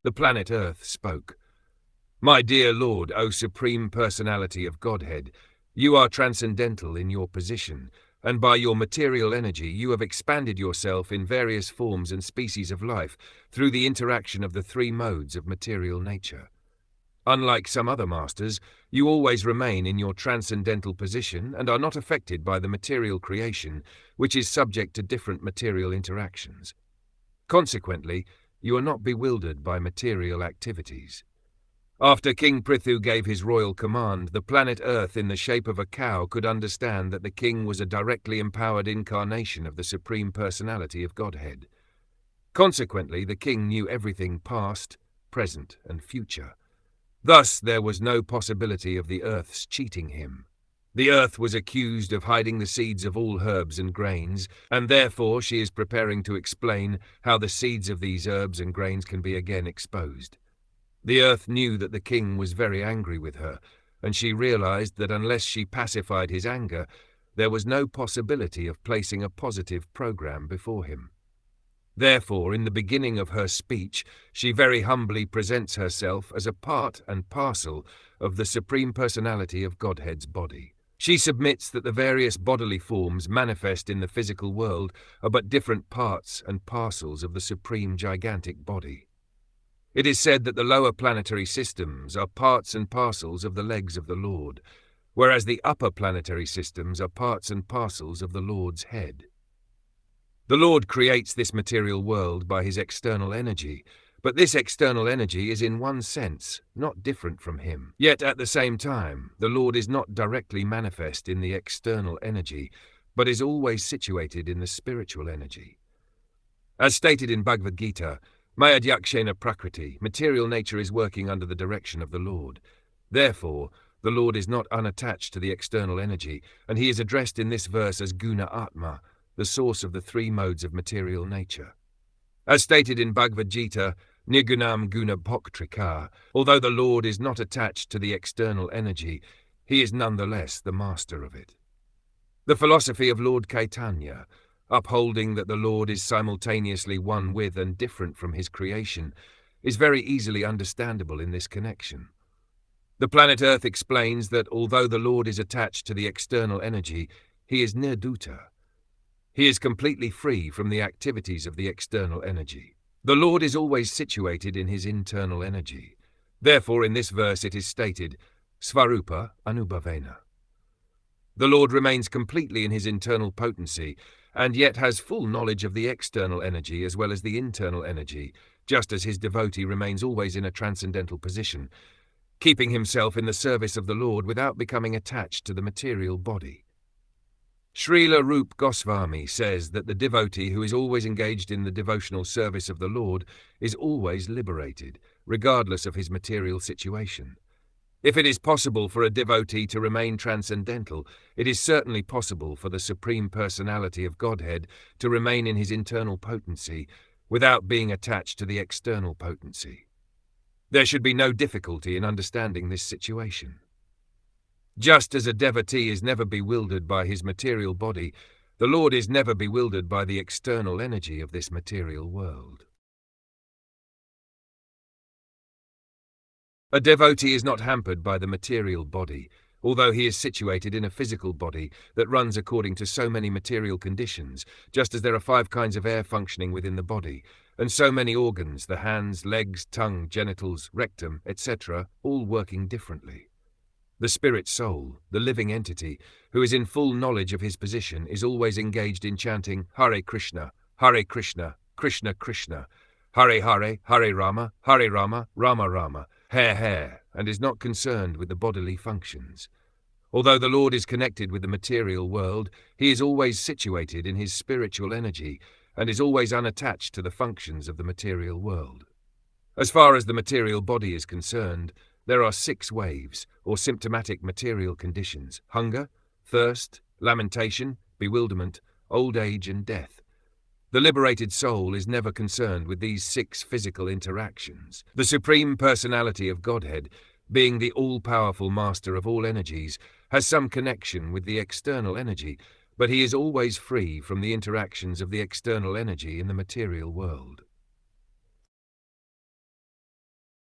The planet Earth spoke. My dear Lord, O Supreme Personality of Godhead, you are transcendental in your position, and by your material energy you have expanded yourself in various forms and species of life through the interaction of the three modes of material nature. Unlike some other masters, you always remain in your transcendental position and are not affected by the material creation, which is subject to different material interactions. Consequently, you are not bewildered by material activities. After King Prithu gave his royal command, the planet Earth in the shape of a cow could understand that the king was a directly empowered incarnation of the Supreme Personality of Godhead. Consequently, the king knew everything past, present, and future. Thus, there was no possibility of the Earth's cheating him. The Earth was accused of hiding the seeds of all herbs and grains, and therefore she is preparing to explain how the seeds of these herbs and grains can be again exposed. The Earth knew that the king was very angry with her, and she realized that unless she pacified his anger, there was no possibility of placing a positive program before him. Therefore, in the beginning of her speech, she very humbly presents herself as a part and parcel of the Supreme Personality of Godhead's body. She submits that the various bodily forms manifest in the physical world are but different parts and parcels of the supreme gigantic body. It is said that the lower planetary systems are parts and parcels of the legs of the Lord, whereas the upper planetary systems are parts and parcels of the Lord's head. The Lord creates this material world by his external energy, but this external energy is in one sense not different from him. Yet at the same time, the Lord is not directly manifest in the external energy, but is always situated in the spiritual energy. As stated in Bhagavad Gita, Mayadhyakshena Prakriti, material nature is working under the direction of the Lord. Therefore, the Lord is not unattached to the external energy, and he is addressed in this verse as Guna Atma, the source of the three modes of material nature. As stated in Bhagavad Gita, Nirgunam Guna Bhoktrika, although the Lord is not attached to the external energy, he is nonetheless the master of it. The philosophy of Lord Caitanya, upholding that the Lord is simultaneously one with and different from his creation, is very easily understandable in this connection. The planet Earth explains that although the Lord is attached to the external energy, he is nirduta. He is completely free from the activities of the external energy. The Lord is always situated in his internal energy. Therefore, in this verse it is stated, Svarupa Anubhavena. The Lord remains completely in his internal potency, and yet has full knowledge of the external energy as well as the internal energy, just as his devotee remains always in a transcendental position, keeping himself in the service of the Lord without becoming attached to the material body. Srila Rupa Goswami says that the devotee who is always engaged in the devotional service of the Lord is always liberated, regardless of his material situation. If it is possible for a devotee to remain transcendental, it is certainly possible for the Supreme Personality of Godhead to remain in his internal potency without being attached to the external potency. There should be no difficulty in understanding this situation. Just as a devotee is never bewildered by his material body, the Lord is never bewildered by the external energy of this material world. A devotee is not hampered by the material body, although he is situated in a physical body that runs according to so many material conditions, just as there are 5 kinds of air functioning within the body, and so many organs, the hands, legs, tongue, genitals, rectum, etc., all working differently. The spirit soul, the living entity, who is in full knowledge of his position, is always engaged in chanting Hare Krishna, Krishna Krishna, Hare Hare, Hare Rama, Rama Rama, Hare, and is not concerned with the bodily functions. Although the Lord is connected with the material world, he is always situated in his spiritual energy and is always unattached to the functions of the material world. As far as the material body is concerned, there are 6 waves, or symptomatic material conditions: hunger, thirst, lamentation, bewilderment, old age, and death. The liberated soul is never concerned with these 6 physical interactions. The Supreme Personality of Godhead, being the all-powerful master of all energies, has some connection with the external energy, but he is always free from the interactions of the external energy in the material world.